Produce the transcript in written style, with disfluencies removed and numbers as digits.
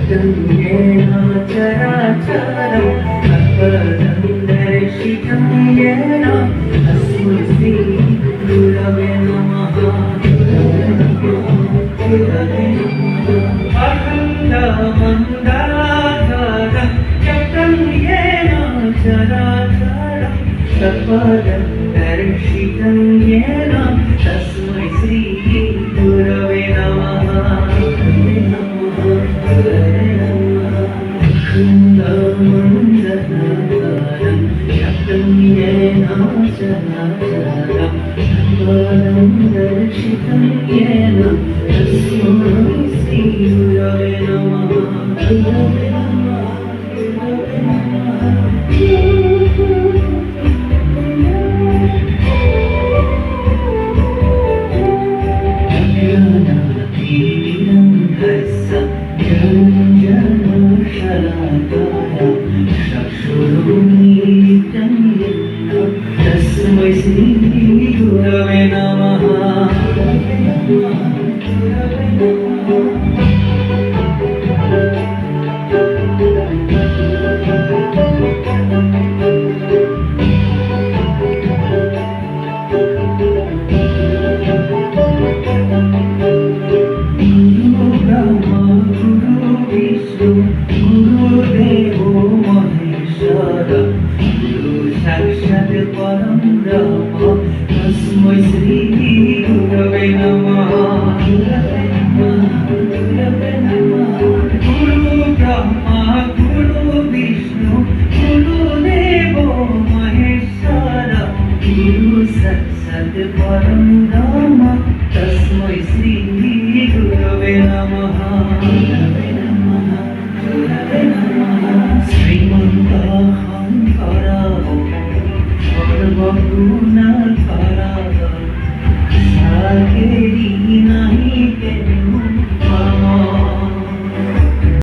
येन चराचरं तत्पदं दर्शितं येन तस्मै श्री गुरवे नमः। अखण्डमण्डलाकारं चक्रं येन चराचरं तत्पदं दर्शितं येन तस्मै श्री गुरवे नमः। अखण्डमण्डलाकारं चक्रं येन चराचरं तत्पदं दर्शितं येन तस्मै श्री गुरवे नमः। गुरवे नमः, गुरवे नमः। तस्मै श्री गुरवे नमः। गुरुदेवो महेश्वर गुरु साक्षात् परं ब्रह्म तस्मै श्री गुरवे नमः। गुरवे नमः, गुरवे नमः। गुरु ब्रह्मा गुरु विष्णु गुरुदेवो महेश्वर गुरु साक्षात् परं ब्रह्म तस्मै श्री गुरवे नमः।